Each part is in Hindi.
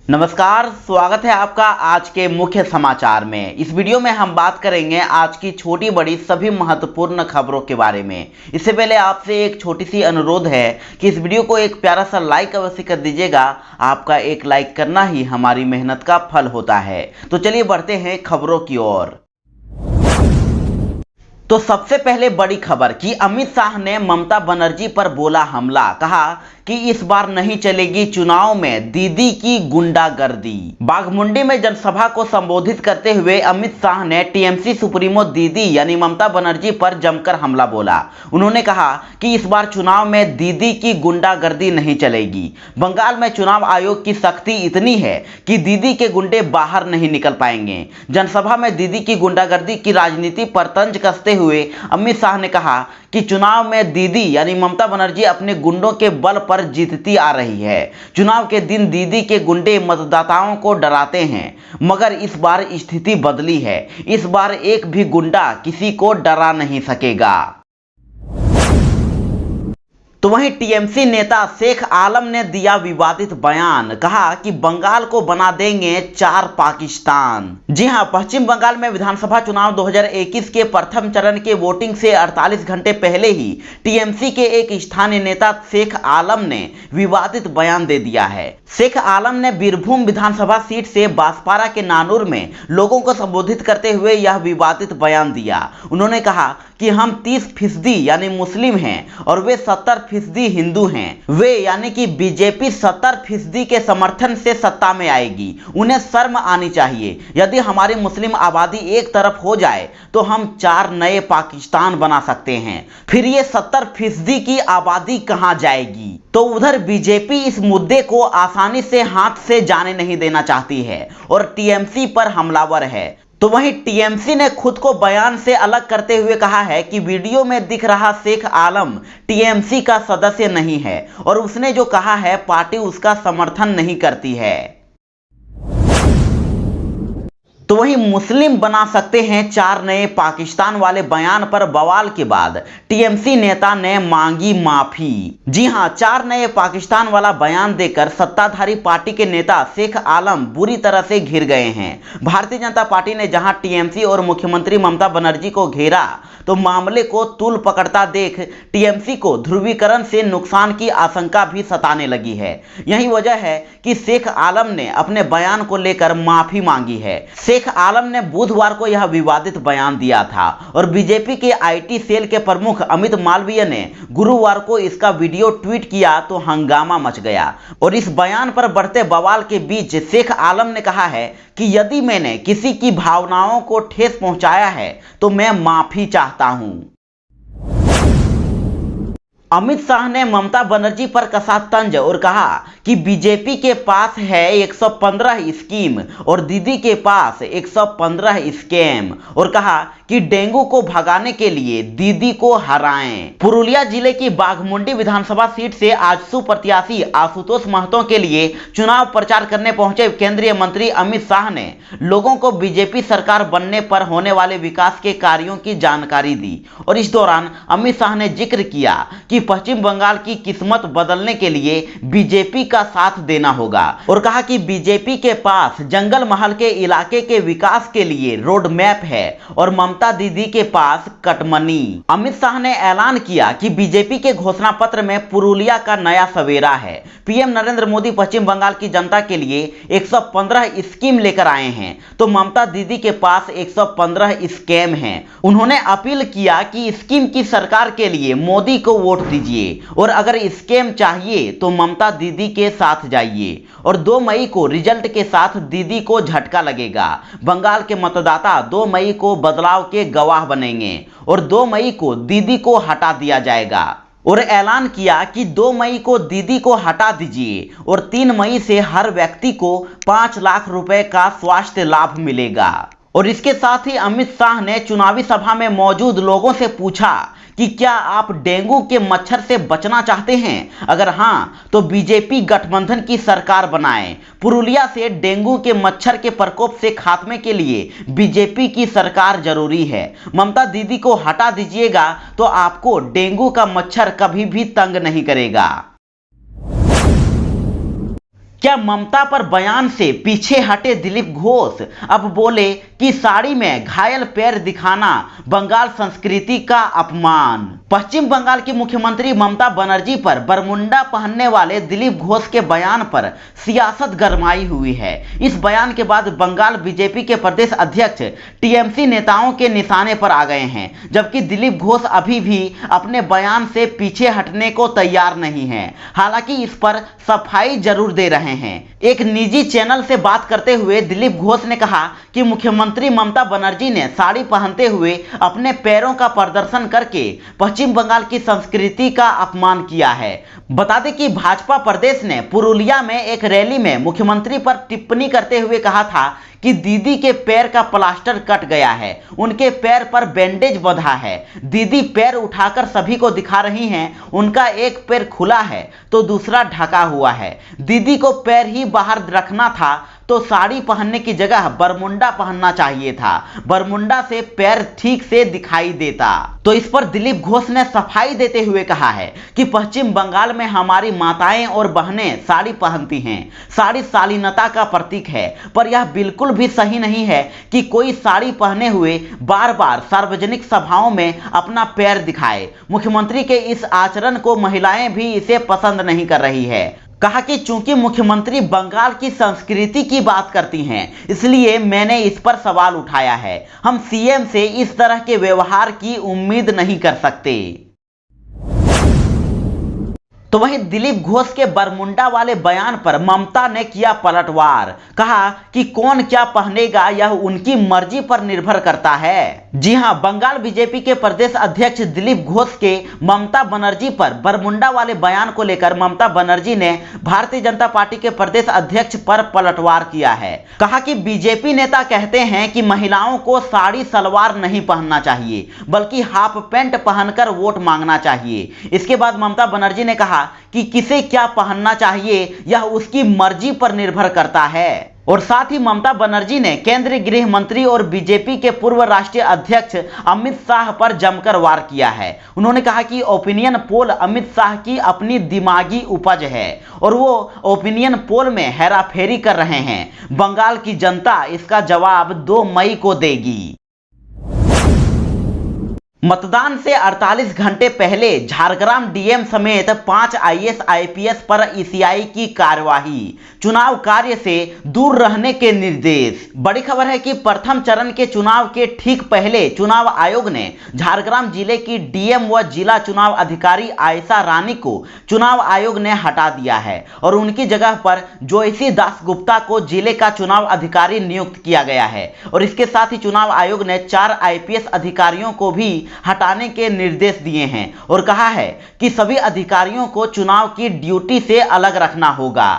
नमस्कार, स्वागत है आपका आज के मुख्य समाचार में। इस वीडियो में हम बात करेंगे आज की छोटी बड़ी सभी महत्वपूर्ण खबरों के बारे में। इससे पहले आपसे एक छोटी सी अनुरोध है कि इस वीडियो को एक प्यारा सा लाइक अवश्य कर दीजिएगा। आपका एक लाइक करना ही हमारी मेहनत का फल होता है। तो चलिए बढ़ते हैं खबरों की ओर। तो सबसे पहले बड़ी खबर कि अमित शाह ने ममता बनर्जी पर बोला हमला, कहा कि इस बार नहीं चलेगी चुनाव में दीदी की गुंडागर्दी। बाघमुंडी में जनसभा को संबोधित करते हुए अमित शाह ने टीएमसी सुप्रीमो दीदी यानी ममता बनर्जी पर जमकर हमला बोला। उन्होंने कहा कि इस बार चुनाव में दीदी की गुंडागर्दी नहीं चलेगी। बंगाल में चुनाव आयोग की सख्ती इतनी है कि दीदी के गुंडे बाहर नहीं निकल पाएंगे। जनसभा में दीदी की गुंडागर्दी की राजनीति पर तंज कसते हुए अमित शाह ने कहा कि चुनाव में दीदी यानी ममता बनर्जी अपने गुंडों के बल पर जीतती आ रही है। चुनाव के दिन दीदी के गुंडे मतदाताओं को डराते हैं, मगर इस बार स्थिति बदली है। इस बार एक भी गुंडा किसी को डरा नहीं सकेगा। तो वहीं टीएमसी नेता शेख आलम ने दिया विवादित बयान, कहा कि बंगाल को बना देंगे 4 पाकिस्तान। जी हां, पश्चिम बंगाल में विधानसभा चुनाव 2021 के प्रथम चरण के वोटिंग से 48 घंटे पहले ही टीएमसी के एक स्थानीय नेता शेख आलम ने विवादित बयान दे दिया है। शेख आलम ने बीरभूम विधानसभा सीट से बांसवाड़ा के नानूर में लोगों को संबोधित करते हुए यह विवादित बयान दिया। उन्होंने कहा कि हम 30% यानी मुस्लिम हैं और वे 70% हिंदू हैं। वे यानी कि बीजेपी 70% के समर्थन से सत्ता में आएगी। उन्हें शर्म आनी चाहिए। यदि हमारी मुस्लिम आबादी एक तरफ हो जाए तो हम 4 नए पाकिस्तान बना सकते हैं। फिर ये 70% की आबादी कहां जाएगी? तो उधर बीजेपी इस मुद्दे को आसानी से हाथ से जाने नहीं देना चाहती है और टीएमसी पर हमलावर है। तो वहीं टीएमसी ने खुद को बयान से अलग करते हुए कहा है कि वीडियो में दिख रहा शेख आलम टीएमसी का सदस्य नहीं है और उसने जो कहा है पार्टी उसका समर्थन नहीं करती है। तो वहीं मुस्लिम बना सकते हैं 4 नए पाकिस्तान वाले बयान पर बवाल के बाद टीएमसी नेता ने मांगी माफी। जी हां, 4 नए पाकिस्तान वाला बयान देकर सत्ताधारी पार्टी के नेता शेख आलम बुरी तरह से घिर गए हैं। भारतीय जनता पार्टी ने जहां टीएमसी और मुख्यमंत्री ममता बनर्जी को घेरा तो मामले को तूल पकड़ता देख टीएमसी को ध्रुवीकरण से नुकसान की आशंका भी सताने लगी है। यही वजह है कि शेख आलम ने अपने बयान को लेकर माफी मांगी है। शेख आलम ने बुधवार को यह विवादित बयान दिया था और बीजेपी के आईटी सेल के प्रमुख अमित मालवीय ने गुरुवार को इसका वीडियो ट्वीट किया तो हंगामा मच गया। और इस बयान पर बढ़ते बवाल के बीच शेख आलम ने कहा है कि यदि मैंने किसी की भावनाओं को ठेस पहुंचाया है तो मैं माफी चाहता हूं। अमित शाह ने ममता बनर्जी पर कसा तंज और कहा कि बीजेपी के पास है 115 स्कीम और दीदी के पास 115 स्कैम और कहा कि डेंगू को भगाने के लिए दीदी को हराएं। पुरुलिया जिले की बाघमुंडी विधानसभा सीट से आजसू प्रत्याशी आशुतोष महतो के लिए चुनाव प्रचार करने पहुंचे केंद्रीय मंत्री अमित शाह ने लोगों को बीजेपी सरकार बनने पर होने वाले विकास के कार्यों की जानकारी दी। और इस दौरान अमित शाह ने जिक्र किया कि पश्चिम बंगाल की किस्मत बदलने के लिए बीजेपी का साथ देना होगा और कहा कि बीजेपी के पास जंगल महल के इलाके के विकास के लिए रोड मैप है और ममता दीदी के पास कटमनी। अमित शाह ने ऐलान किया कि बीजेपी के घोषणा पत्र में पुरुलिया का नया सवेरा है। पीएम नरेंद्र मोदी पश्चिम बंगाल की जनता के लिए 115 स्कीम लेकर आए हैं तो ममता दीदी के पास 115 स्कैम हैं। उन्होंने अपील किया कि स्कीम की सरकार के लिए मोदी को वोट दीजिए और अगर स्कैम चाहिए तो ममता दीदी के साथ जाइए। और 2 मई को रिजल्ट के साथ दीदी को झटका लगेगा। बंगाल के मतदाता 2 मई को बदलाव के गवाह बनेंगे और 2 मई को दीदी को हटा दिया जाएगा। और ऐलान किया कि 2 मई को दीदी को हटा दीजिए और 3 मई से हर व्यक्ति को 5 लाख रुपए का स्वास्थ्य लाभ मिलेगा। और इसके साथ ही अमित शाह ने चुनावी सभा में मौजूद लोगों से पूछा कि क्या आप डेंगू के मच्छर से बचना चाहते हैं? अगर हां तो बीजेपी गठबंधन की सरकार बनाएं। पुरुलिया से डेंगू के मच्छर के प्रकोप से खात्मे के लिए बीजेपी की सरकार जरूरी है। ममता दीदी को हटा दीजिएगा तो आपको डेंगू का मच्छर कभी भी तंग नहीं करेगा। क्या ममता पर बयान से पीछे हटे दिलीप घोष? अब बोले कि साड़ी में घायल पैर दिखाना बंगाल संस्कृति का अपमान। पश्चिम बंगाल की मुख्यमंत्री ममता बनर्जी पर बरमुंडा पहनने वाले दिलीप घोष के बयान पर सियासत गरमाई हुई है। इस बयान के बाद बंगाल बीजेपी के प्रदेश अध्यक्ष टीएमसी नेताओं के निशाने पर आ गए हैं, जबकि दिलीप घोष अभी भी अपने बयान से पीछे हटने को तैयार नहीं है। हालांकि इस पर सफाई जरूर दे रहे हैं। एक निजी चैनल से बात करते हुए दिलीप घोष ने कहा कि मुख्यमंत्री ममता बनर्जी ने साड़ी पहनते हुए अपने पैरों का प्रदर्शन करके पश्चिम बंगाल की संस्कृति का अपमान किया है। बता दें कि भाजपा प्रदेश ने पुरुलिया में एक रैली में मुख्यमंत्री पर टिप्पणी करते हुए कहा था कि दीदी के पैर का प्लास्टर कट गया है, उनके पैर पर बैंडेज बंधा है। दीदी पैर उठाकर सभी को दिखा रही हैं, उनका एक पैर खुला है तो दूसरा ढका हुआ है। दीदी को पैर ही बाहर रखना था तो साड़ी पहनने की जगह बरमुंडा पहनना चाहिए था, बरमुंडा से पैर ठीक से दिखाई देता। तो इस पर दिलीप घोष ने सफाई देते हुए कहा है कि पश्चिम बंगाल में हमारी माताएं और बहनें साड़ी पहनती हैं। साड़ी शालीनता का प्रतीक है, पर यह बिल्कुल भी सही नहीं है कि कोई साड़ी पहने हुए बार बार सार्वजनिक सभाओं में अपना पैर दिखाए। मुख्यमंत्री के इस आचरण को महिलाएं भी इसे पसंद नहीं कर रही है। कहा कि चूंकि मुख्यमंत्री बंगाल की संस्कृति की बात करती हैं, इसलिए मैंने इस पर सवाल उठाया है। हम सीएम से इस तरह के व्यवहार की उम्मीद नहीं कर सकते। तो वहीं दिलीप घोष के बरमुंडा वाले बयान पर ममता ने किया पलटवार। कहा कि कौन क्या पहनेगा यह उनकी मर्जी पर निर्भर करता है। जी हां, बंगाल बीजेपी के प्रदेश अध्यक्ष दिलीप घोष के ममता बनर्जी पर बरमुंडा वाले बयान को लेकर ममता बनर्जी ने भारतीय जनता पार्टी के प्रदेश अध्यक्ष पर पलटवार किया है। कहा कि बीजेपी नेता कहते हैं कि महिलाओं को साड़ी सलवार नहीं पहनना चाहिए, बल्कि हाफ पैंट पहनकर वोट मांगना चाहिए। इसके बाद ममता बनर्जी ने कहा कि किसे क्या पहनना चाहिए यह उसकी मर्जी पर निर्भर करता है। और साथ ही ममता बनर्जी ने केंद्रीय गृह मंत्री और बीजेपी के पूर्व राष्ट्रीय अध्यक्ष अमित शाह पर जमकर वार किया है। उन्होंने कहा कि ओपिनियन पोल अमित शाह की अपनी दिमागी उपज है और वो ओपिनियन पोल में हेराफेरी कर रहे हैं। बंगाल की जनता इसका जवाब 2 मई को देगी। मतदान से 48 घंटे पहले झारग्राम डीएम समेत 5 आईएएस आईपीएस पर ईसीआई की कार्यवाही, चुनाव कार्य से दूर रहने के निर्देश। बड़ी खबर है कि प्रथम चरण के चुनाव के ठीक पहले चुनाव आयोग ने झारग्राम जिले की डीएम व जिला चुनाव अधिकारी आयशा रानी को चुनाव आयोग ने हटा दिया है और उनकी जगह पर जोयसी दासगुप्ता को जिले का चुनाव अधिकारी नियुक्त किया गया है। और इसके साथ ही चुनाव आयोग ने 4 आईपीएस अधिकारियों को भी हटाने के निर्देश दिए हैं और कहा है कि सभी अधिकारियों को चुनाव की ड्यूटी से अलग रखना होगा।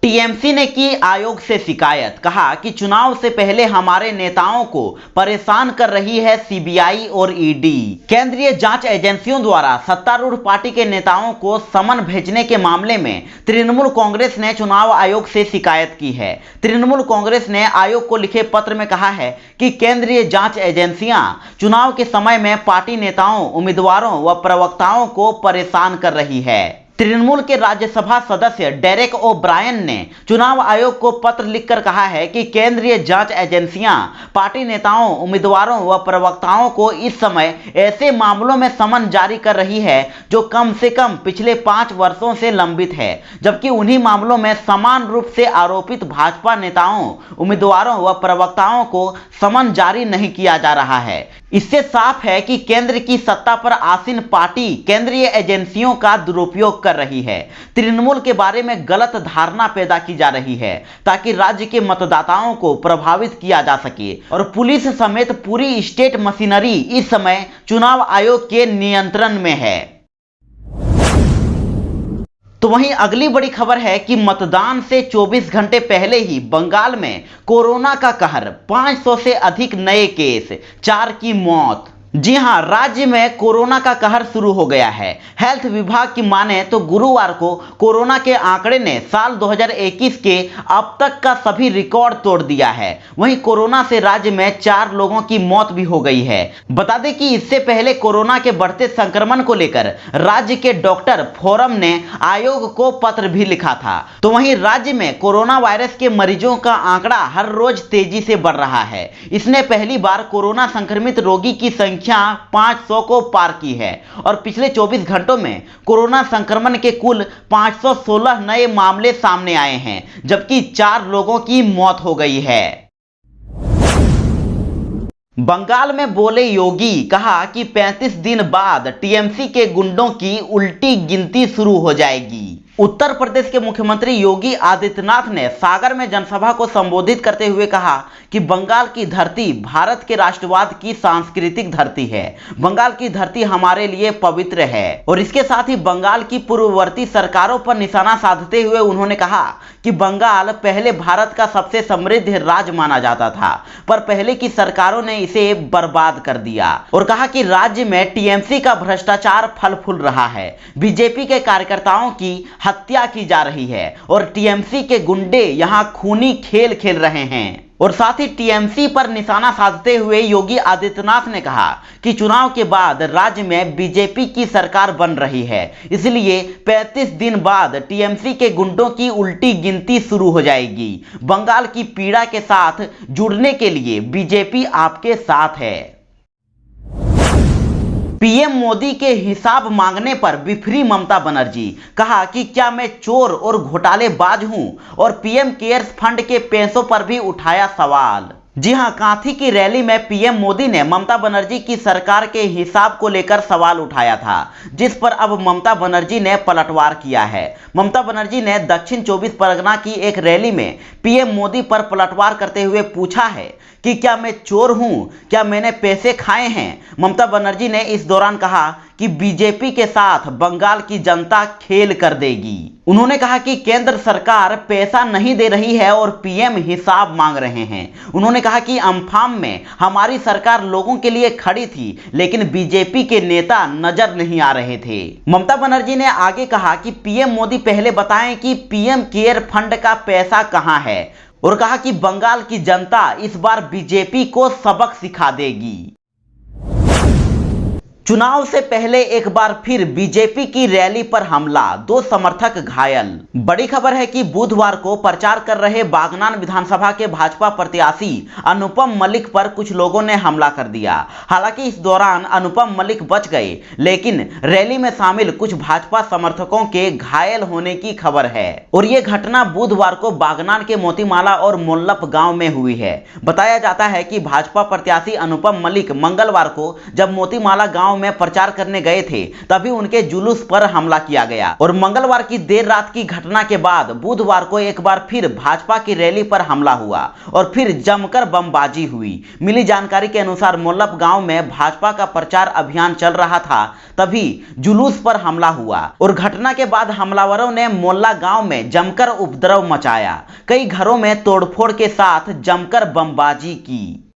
टीएमसी ने की आयोग से शिकायत। कहा कि चुनाव से पहले हमारे नेताओं को परेशान कर रही है सीबीआई और ईडी। केंद्रीय जांच एजेंसियों द्वारा सत्तारूढ़ पार्टी के नेताओं को समन भेजने के मामले में तृणमूल कांग्रेस ने चुनाव आयोग से शिकायत की है। तृणमूल कांग्रेस ने आयोग को लिखे पत्र में कहा है कि केंद्रीय जांच एजेंसियां चुनाव के समय में पार्टी नेताओं, उम्मीदवारों व प्रवक्ताओं को परेशान कर रही है। तृणमूल के राज्यसभा सदस्य डेरेक ओ ब्रायन ने चुनाव आयोग को पत्र लिखकर कहा है कि केंद्रीय जांच एजेंसियां पार्टी नेताओं, उम्मीदवारों व प्रवक्ताओं को इस समय ऐसे मामलों में समन जारी कर रही है जो कम से कम पिछले 5 वर्षों से लंबित है, जबकि उन्हीं मामलों में समान रूप से आरोपित भाजपा नेताओं, उम्मीदवारों व प्रवक्ताओं को समन जारी नहीं किया जा रहा है। इससे साफ है कि केंद्र की सत्ता पर आसीन पार्टी केंद्रीय एजेंसियों का दुरुपयोग कर रही है। तृणमूल के बारे में गलत धारणा पैदा की जा रही है ताकि राज्य के मतदाताओं को प्रभावित किया जा सके। और पुलिस समेत पूरी स्टेट मशीनरी इस समय चुनाव आयोग के नियंत्रण में है। तो वहीं अगली बड़ी खबर है कि मतदान से 24 घंटे पहले ही बंगाल में कोरोना का कहर, 500 से अधिक नए केस, 4 की मौत। जी हां, राज्य में कोरोना का कहर शुरू हो गया है। हेल्थ विभाग की माने तो गुरुवार को कोरोना के आंकड़े ने साल 2021 के अब तक का सभी रिकॉर्ड तोड़ दिया है। वहीं कोरोना से राज्य में 4 लोगों की मौत भी हो गई है। बता दें कि इससे पहले कोरोना के बढ़ते संक्रमण को लेकर राज्य के डॉक्टर फोरम ने आयोग को पत्र भी लिखा था। तो वहीं राज्य में कोरोना वायरस के मरीजों का आंकड़ा हर रोज तेजी से बढ़ रहा है। इसने पहली बार कोरोना संक्रमित रोगी की संख्या 500 को पार की है और पिछले 24 घंटों में कोरोना संक्रमण के कुल 516 नए मामले सामने आए हैं, जबकि 4 लोगों की मौत हो गई है। बंगाल में बोले योगी, कहा कि 35 दिन बाद टीएमसी के गुंडों की उल्टी गिनती शुरू हो जाएगी। उत्तर प्रदेश के मुख्यमंत्री योगी आदित्यनाथ ने सागर में जनसभा को संबोधित करते हुए कहा कि बंगाल की धरती भारत के राष्ट्रवाद की सांस्कृतिक धरती है। बंगाल की धरती हमारे लिए पवित्र है। और इसके साथ ही बंगाल की पूर्ववर्ती सरकारों पर निशाना साधते हुए उन्होंने कहा कि बंगाल पहले भारत का सबसे समृद्ध राज्य माना जाता था, पर पहले की सरकारों ने इसे बर्बाद कर दिया। और कहा कि राज्य में टीएमसी का भ्रष्टाचार फल फूल रहा है, बीजेपी के कार्यकर्ताओं की हत्या की जा रही है और टीएमसी के गुंडे यहां खूनी खेल खेल रहे हैं। और साथ ही टीएमसी पर निशाना साधते हुए योगी आदित्यनाथ ने कहा कि चुनाव के बाद राज्य में बीजेपी की सरकार बन रही है, इसलिए 35 दिन बाद टीएमसी के गुंडों की उल्टी गिनती शुरू हो जाएगी। बंगाल की पीड़ा के साथ जुड़ने के लिए बीजेपी आपके साथ है। पीएम मोदी के हिसाब मांगने पर बिफरी ममता बनर्जी, कहा कि क्या मैं चोर और घोटालेबाज हूं, और पीएम केयर्स फंड के पैसों पर भी उठाया सवाल। जी हां, कांथी की रैली में पीएम मोदी ने ममता बनर्जी की सरकार के हिसाब को लेकर सवाल उठाया था, जिस पर अब ममता बनर्जी ने पलटवार किया है। ममता बनर्जी ने दक्षिण 24 परगना की एक रैली में पीएम मोदी पर पलटवार करते हुए पूछा है कि क्या मैं चोर हूं, क्या मैंने पैसे खाए हैं। ममता बनर्जी ने इस दौरान कहा कि बीजेपी के साथ बंगाल की जनता खेल कर देगी। उन्होंने कहा कि केंद्र सरकार पैसा नहीं दे रही है और पीएम हिसाब मांग रहे हैं। उन्होंने कहा कि अम्फान में हमारी सरकार लोगों के लिए खड़ी थी, लेकिन बीजेपी के नेता नजर नहीं आ रहे थे। ममता बनर्जी ने आगे कहा कि पीएम मोदी पहले बताएं कि पीएम केयर फंड का पैसा कहां है, और कहा कि बंगाल की जनता इस बार बीजेपी को सबक सिखा देगी। चुनाव से पहले एक बार फिर बीजेपी की रैली पर हमला, 2 समर्थक घायल। बड़ी खबर है कि बुधवार को प्रचार कर रहे बागनान विधानसभा के भाजपा प्रत्याशी अनुपम मलिक पर कुछ लोगों ने हमला कर दिया। हालांकि इस दौरान अनुपम मलिक बच गए, लेकिन रैली में शामिल कुछ भाजपा समर्थकों के घायल होने की खबर है। और ये घटना बुधवार को बागनान के मोतीमाला और मोल्लप गांव में हुई है। बताया जाता है कि भाजपा प्रत्याशी अनुपम मलिक मंगलवार को जब मोतीमाला गांव में प्रचार करने गए थे, तभी उनके जुलूस पर हमला किया गया। और मंगलवार की देर रात की घटना के बाद बुधवार को एक बार फिर भाजपा की रैली पर हमला हुआ और फिर जमकर बमबाजी हुई। मिली जानकारी के अनुसार मोल्लप गांव में भाजपा का प्रचार अभियान चल रहा था, तभी जुलूस पर हमला हुआ और घटना के बाद हमलावरों ने मोल्ला गांव में जमकर उपद्रव मचाया। कई घरों में तोड़फोड़ के साथ जमकर बमबाजी की।